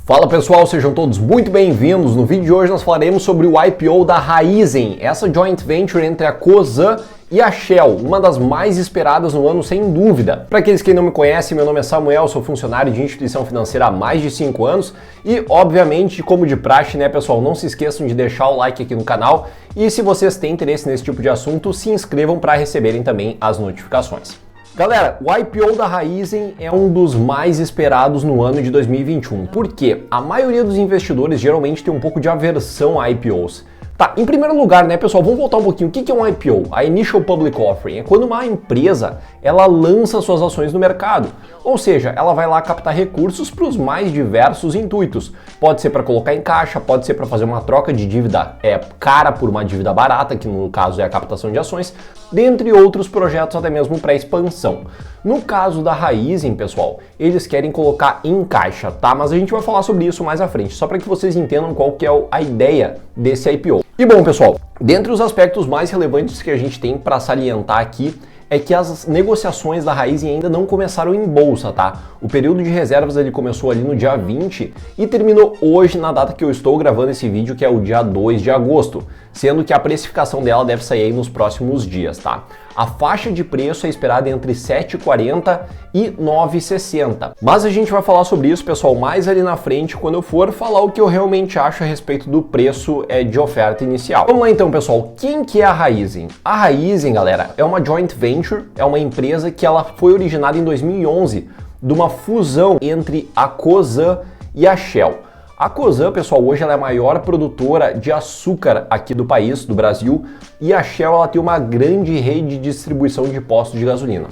Fala pessoal, sejam todos muito bem-vindos. No vídeo de hoje nós falaremos sobre o IPO da Raízen, essa joint venture entre a Cosan e a Shell, uma das mais esperadas no ano sem dúvida. Para aqueles que não me conhecem, meu nome é Samuel, sou funcionário de instituição financeira há mais de 5 anos e, obviamente, como de praxe, né pessoal, não se esqueçam de deixar o like aqui no canal e se vocês têm interesse nesse tipo de assunto, se inscrevam para receberem também as notificações. Galera, o IPO da Raízen é um dos mais esperados no ano de 2021. Por quê? A maioria dos investidores geralmente tem um pouco de aversão a IPOs. Tá, em primeiro lugar, né, pessoal, vamos voltar um pouquinho. O que é um IPO? A Initial Public Offering é quando uma empresa ela lança suas ações no mercado. Ou seja, ela vai lá captar recursos para os mais diversos intuitos. Pode ser para colocar em caixa, pode ser para fazer uma troca de dívida cara por uma dívida barata, que no caso é a captação de ações, dentre outros projetos até mesmo para expansão. No caso da Raízen, pessoal, eles querem colocar em caixa, tá? Mas a gente vai falar sobre isso mais à frente, só para que vocês entendam qual que é a ideia desse IPO. E bom, pessoal, dentre os aspectos mais relevantes que a gente tem para salientar aqui é que as negociações da Raízen ainda não começaram em bolsa, tá? O período de reservas ele começou ali no dia 20 e terminou hoje na data que eu estou gravando esse vídeo, que é o dia 2 de agosto, sendo que a precificação dela deve sair aí nos próximos dias, tá? A faixa de preço é esperada entre 7,40 e 9,60. Mas a gente vai falar sobre isso, pessoal, mais ali na frente, quando eu for falar o que eu realmente acho a respeito do preço de oferta inicial. Vamos lá então, pessoal. Quem que é a Raízen? A Raízen, galera, é uma joint venture, é uma empresa que ela foi originada em 2011 de uma fusão entre a Cosan e a Shell. A Cosan, pessoal, hoje ela é a maior produtora de açúcar aqui do país, do Brasil, e a Shell ela tem uma grande rede de distribuição de postos de gasolina.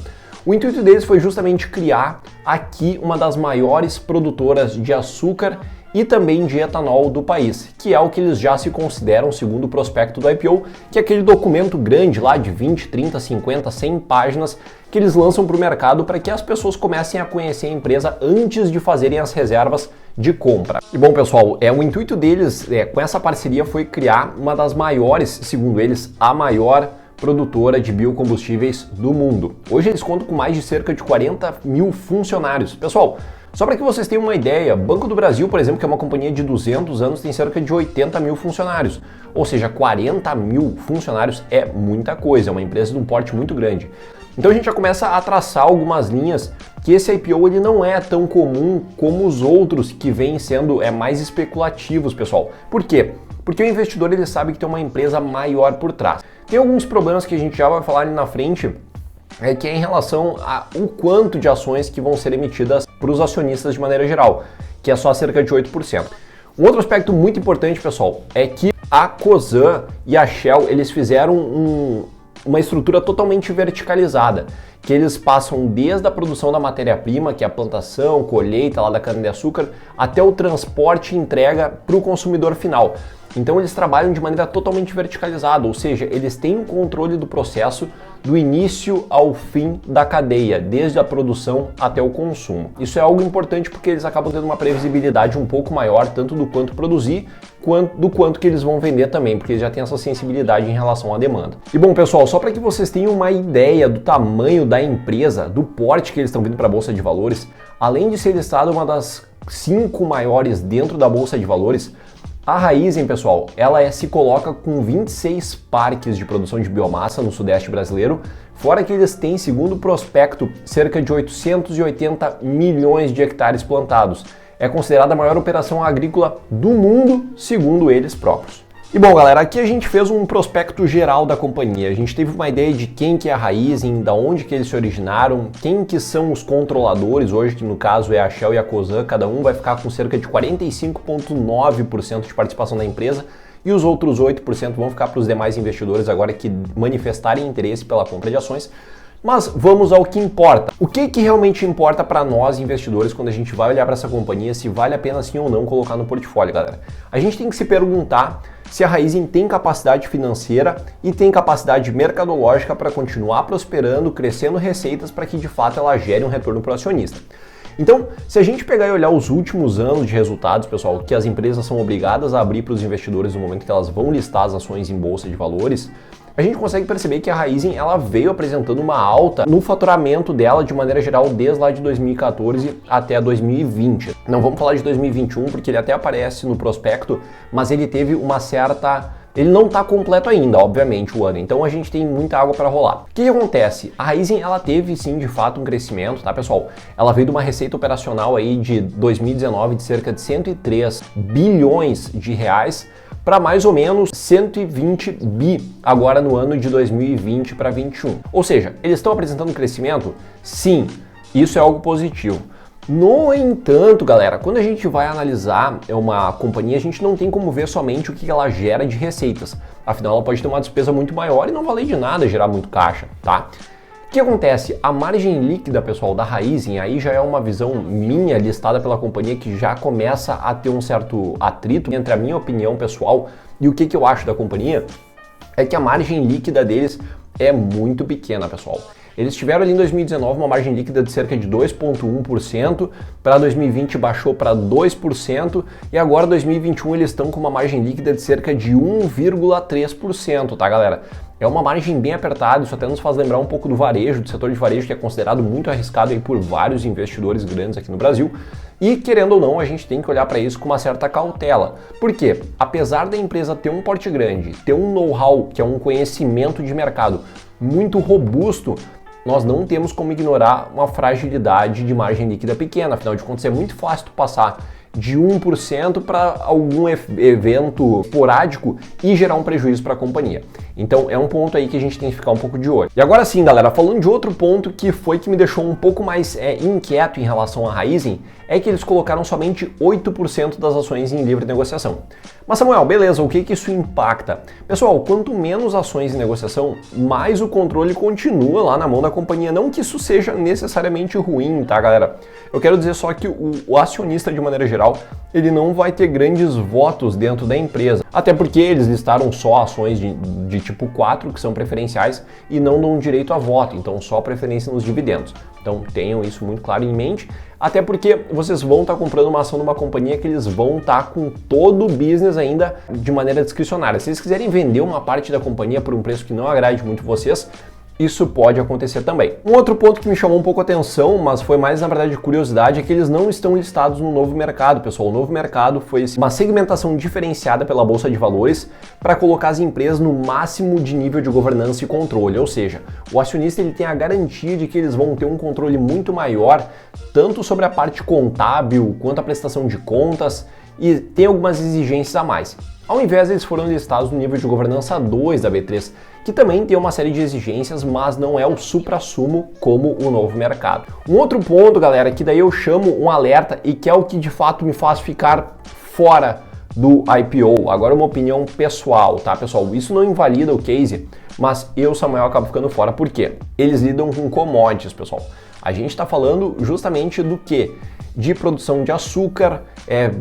O intuito deles foi justamente criar aqui uma das maiores produtoras de açúcar e também de etanol do país, que é o que eles já se consideram segundo o prospecto do IPO, que é aquele documento grande lá de 20, 30, 50, 100 páginas que eles lançam para o mercado para que as pessoas comecem a conhecer a empresa antes de fazerem as reservas de compra. E bom, pessoal, o intuito deles com essa parceria foi criar uma das maiores, segundo eles, a maior produtora de biocombustíveis do mundo. Hoje eles contam com mais de cerca de 40 mil funcionários. Pessoal, só para que vocês tenham uma ideia, Banco do Brasil, por exemplo, que é uma companhia de 200 anos, tem cerca de 80 mil funcionários. Ou seja, 40 mil funcionários é muita coisa, é uma empresa de um porte muito grande. Então a gente já começa a traçar algumas linhas que esse IPO ele não é tão comum como os outros que vêm sendo mais especulativos, pessoal. Por quê? Porque o investidor ele sabe que tem uma empresa maior por trás. Tem alguns problemas que a gente já vai falar ali na frente, que é em relação ao quanto de ações que vão ser emitidas para os acionistas de maneira geral, que é só cerca de 8%. Um outro aspecto muito importante, pessoal, é que a Cosan e a Shell eles fizeram uma estrutura totalmente verticalizada, que eles passam desde a produção da matéria-prima, que é a plantação, colheita lá da cana-de-açúcar, até o transporte e entrega para o consumidor final. Então eles trabalham de maneira totalmente verticalizada, ou seja, eles têm o controle do processo do início ao fim da cadeia, desde a produção até o consumo. Isso é algo importante porque eles acabam tendo uma previsibilidade um pouco maior, tanto do quanto produzir, quanto do quanto que eles vão vender também, porque eles já têm essa sensibilidade em relação à demanda. E bom, pessoal, só para que vocês tenham uma ideia do tamanho da empresa, do porte que eles estão vindo para a Bolsa de Valores, além de ser listada uma das 5 maiores dentro da Bolsa de Valores, a Raízen, pessoal, ela se coloca com 26 parques de produção de biomassa no sudeste brasileiro, fora que eles têm, segundo o prospecto, cerca de 880 milhões de hectares plantados. É considerada a maior operação agrícola do mundo, segundo eles próprios. E bom, galera, aqui a gente fez um prospecto geral da companhia. A gente teve uma ideia de quem que é a Raízen, da onde que eles se originaram, quem que são os controladores hoje, que no caso é a Shell e a Cosan, cada um vai ficar com cerca de 45,9% de participação da empresa e os outros 8% vão ficar para os demais investidores agora que manifestarem interesse pela compra de ações. Mas vamos ao que importa. O que realmente importa para nós investidores quando a gente vai olhar para essa companhia, se vale a pena sim ou não colocar no portfólio, galera? A gente tem que se perguntar se a Raízen tem capacidade financeira e tem capacidade mercadológica para continuar prosperando, crescendo receitas para que de fato ela gere um retorno para o acionista. Então, se a gente pegar e olhar os últimos anos de resultados, pessoal, que as empresas são obrigadas a abrir para os investidores no momento que elas vão listar as ações em bolsa de valores, a gente consegue perceber que a Raízen ela veio apresentando uma alta no faturamento dela de maneira geral desde lá de 2014 até 2020. Não vamos falar de 2021 porque ele até aparece no prospecto, mas ele teve uma certa... Ele não está completo ainda, obviamente, o ano, então a gente tem muita água para rolar. O que acontece? A Raízen, ela teve sim, de fato, um crescimento, tá, pessoal? Ela veio de uma receita operacional aí de 2019 de cerca de 103 bilhões de reais para mais ou menos 120 bi agora no ano de 2020 para 2021. Ou seja, eles estão apresentando um crescimento? Sim, isso é algo positivo. No entanto, galera, quando a gente vai analisar uma companhia, a gente não tem como ver somente o que ela gera de receitas. Afinal, ela pode ter uma despesa muito maior e não valer de nada gerar muito caixa, tá? O que acontece? A margem líquida, pessoal, da Raízen, aí já é uma visão minha listada pela companhia que já começa a ter um certo atrito entre a minha opinião pessoal e o que eu acho da companhia, é que a margem líquida deles é muito pequena, pessoal. Eles tiveram ali em 2019 uma margem líquida de cerca de 2,1%, para 2020 baixou para 2% e agora 2021 eles estão com uma margem líquida de cerca de 1,3%, tá, galera? É uma margem bem apertada, isso até nos faz lembrar um pouco do varejo, do setor de varejo, que é considerado muito arriscado aí por vários investidores grandes aqui no Brasil. E, querendo ou não, a gente tem que olhar para isso com uma certa cautela. Por quê? Apesar da empresa ter um porte grande, ter um know-how, que é um conhecimento de mercado muito robusto, nós não temos como ignorar uma fragilidade de margem líquida pequena. Afinal de contas, é muito fácil tu passar de 1% para algum evento esporádico e gerar um prejuízo para a companhia. Então é um ponto aí que a gente tem que ficar um pouco de olho. E agora sim, galera, falando de outro ponto que foi que me deixou um pouco mais inquieto em relação à Raízen, é que eles colocaram somente 8% das ações em livre negociação. Mas Samuel, beleza, o que isso impacta? Pessoal, quanto menos ações em negociação, mais o controle continua lá na mão da companhia. Não que isso seja necessariamente ruim, tá, galera? Eu quero dizer só que o acionista, de maneira geral, ele não vai ter grandes votos dentro da empresa. Até porque eles listaram só ações de tipo 4, que são preferenciais, e não dão direito a voto, então só preferência nos dividendos. Então tenham isso muito claro em mente, até porque vocês vão estar comprando uma ação de uma companhia que eles vão estar com todo o business ainda de maneira discricionária. Se eles quiserem vender uma parte da companhia por um preço que não agrade muito vocês, isso pode acontecer também. Um outro ponto que me chamou um pouco a atenção, mas foi mais na verdade de curiosidade, é que eles não estão listados no novo mercado, pessoal. O novo mercado foi uma segmentação diferenciada pela Bolsa de Valores para colocar as empresas no máximo de nível de governança e controle, ou seja, o acionista ele tem a garantia de que eles vão ter um controle muito maior, tanto sobre a parte contábil quanto a prestação de contas, e tem algumas exigências a mais. Ao invés, eles foram listados no nível de governança 2 da B3, que também tem uma série de exigências, mas não é o suprassumo como o novo mercado. Um outro ponto, galera, que daí eu chamo um alerta e que é o que de fato me faz ficar fora do IPO. Agora uma opinião pessoal, tá, pessoal? Isso não invalida o case, mas eu, Samuel, acabo ficando fora. Por quê? Eles lidam com commodities, pessoal. A gente está falando justamente do quê? De produção de açúcar,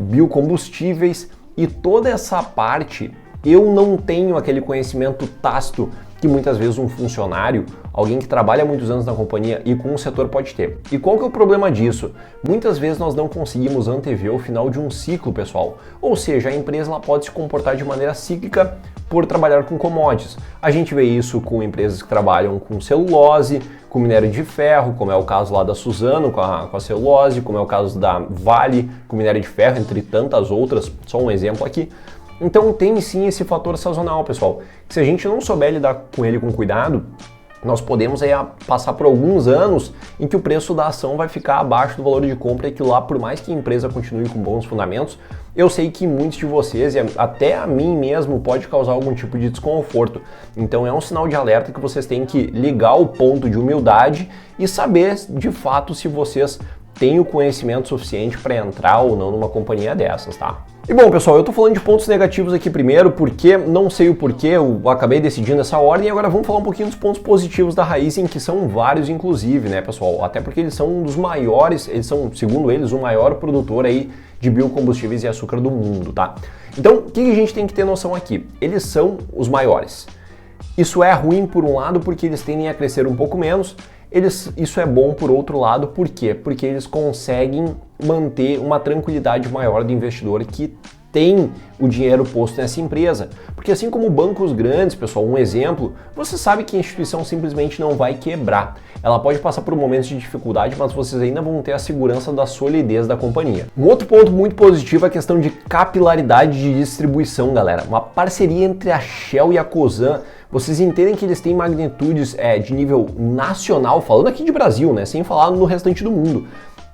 biocombustíveis, e toda essa parte eu não tenho aquele conhecimento tácito que muitas vezes um funcionário, alguém que trabalha há muitos anos na companhia e com o setor pode ter. E qual que é o problema disso? Muitas vezes nós não conseguimos antever o final de um ciclo, pessoal. Ou seja, a empresa ela pode se comportar de maneira cíclica por trabalhar com commodities. A gente vê isso com empresas que trabalham com celulose, com minério de ferro, como é o caso lá da Suzano com a celulose, como é o caso da Vale com minério de ferro, entre tantas outras, só um exemplo aqui. Então tem sim esse fator sazonal, pessoal, que se a gente não souber lidar com ele com cuidado, nós podemos aí passar por alguns anos em que o preço da ação vai ficar abaixo do valor de compra e que lá, por mais que a empresa continue com bons fundamentos, eu sei que muitos de vocês, e até a mim mesmo, pode causar algum tipo de desconforto. Então é um sinal de alerta que vocês têm que ligar o ponto de humildade e saber de fato se vocês têm o conhecimento suficiente para entrar ou não numa companhia dessas, tá? E bom, pessoal, eu tô falando de pontos negativos aqui primeiro, porque não sei o porquê, eu acabei decidindo essa ordem, e agora vamos falar um pouquinho dos pontos positivos da Raízen, que são vários inclusive, né, pessoal? Até porque eles são um dos maiores, eles são, segundo eles, o maior produtor aí de biocombustíveis e açúcar do mundo, tá? Então, o que a gente tem que ter noção aqui? Eles são os maiores. Isso é ruim por um lado, porque eles tendem a crescer um pouco menos. Isso é bom por outro lado, por quê? Porque eles conseguem manter uma tranquilidade maior do investidor que tem o dinheiro posto nessa empresa. Porque assim como bancos grandes, pessoal, um exemplo, você sabe que a instituição simplesmente não vai quebrar. Ela pode passar por momentos de dificuldade, mas vocês ainda vão ter a segurança da solidez da companhia. Um outro ponto muito positivo é a questão de capilaridade de distribuição, galera. Uma parceria entre a Shell e a Cosan. Vocês entendem que eles têm magnitudes de nível nacional, falando aqui de Brasil, né, sem falar no restante do mundo.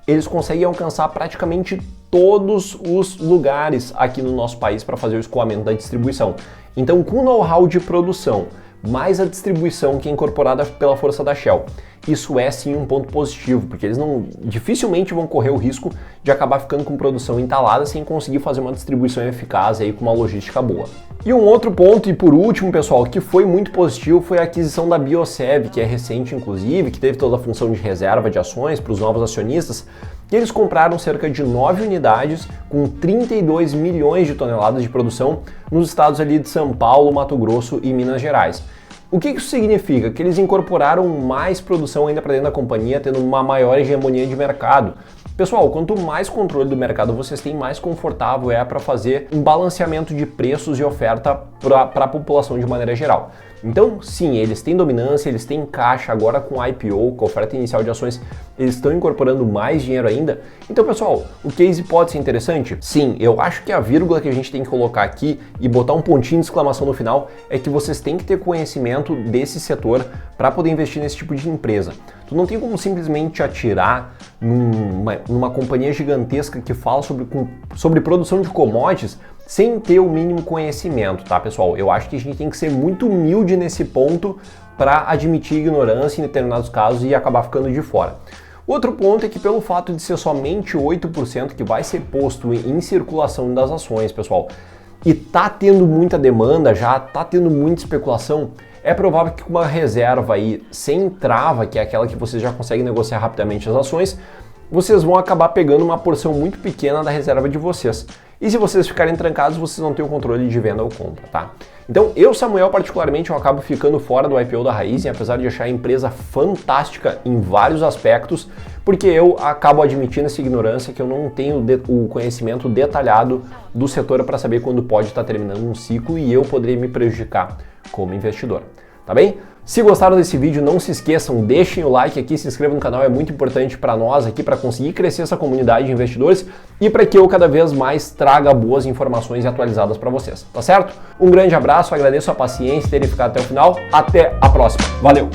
Eles conseguem alcançar praticamente todos os lugares aqui no nosso país para fazer o escoamento da distribuição. Então, com o know-how de produção, mais a distribuição que é incorporada pela força da Shell, isso é sim um ponto positivo, porque eles dificilmente vão correr o risco de acabar ficando com produção entalada sem conseguir fazer uma distribuição eficaz aí com uma logística boa. E um outro ponto, e por último, pessoal, que foi muito positivo foi a aquisição da Biosev, que é recente inclusive, que teve toda a função de reserva de ações para os novos acionistas, e eles compraram cerca de 9 unidades com 32 milhões de toneladas de produção nos estados ali de São Paulo, Mato Grosso e Minas Gerais. O que isso significa? Que eles incorporaram mais produção ainda para dentro da companhia, tendo uma maior hegemonia de mercado. Pessoal, quanto mais controle do mercado vocês têm, mais confortável é para fazer um balanceamento de preços e oferta para a população de maneira geral. Então, sim, eles têm dominância, eles têm caixa, agora com a IPO, com a oferta inicial de ações, eles estão incorporando mais dinheiro ainda. Então, pessoal, o case pode ser interessante? Sim, eu acho que a vírgula que a gente tem que colocar aqui e botar um pontinho de exclamação no final é que vocês têm que ter conhecimento desse setor para poder investir nesse tipo de empresa. Tu não tem como simplesmente atirar numa companhia gigantesca que fala sobre produção de commodities sem ter o mínimo conhecimento, tá, pessoal? Eu acho que a gente tem que ser muito humilde nesse ponto para admitir ignorância em determinados casos e acabar ficando de fora. Outro ponto é que pelo fato de ser somente 8% que vai ser posto em circulação das ações, pessoal, e tá tendo muita demanda, já tá tendo muita especulação, é provável que com uma reserva aí sem trava, que é aquela que vocês já conseguem negociar rapidamente as ações, vocês vão acabar pegando uma porção muito pequena da reserva de vocês. E se vocês ficarem trancados, vocês não têm o controle de venda ou compra, tá? Então, eu, Samuel, particularmente, eu acabo ficando fora do IPO da Raízen, apesar de achar a empresa fantástica em vários aspectos, porque eu acabo admitindo essa ignorância que eu não tenho o conhecimento detalhado do setor para saber quando pode estar terminando um ciclo e eu poderia me prejudicar como investidor, tá bem? Se gostaram desse vídeo, não se esqueçam, deixem o like aqui, se inscrevam no canal, é muito importante para nós aqui, para conseguir crescer essa comunidade de investidores e para que eu cada vez mais traga boas informações atualizadas para vocês, tá certo? Um grande abraço, agradeço a paciência, terem ficado até o final, até a próxima, valeu!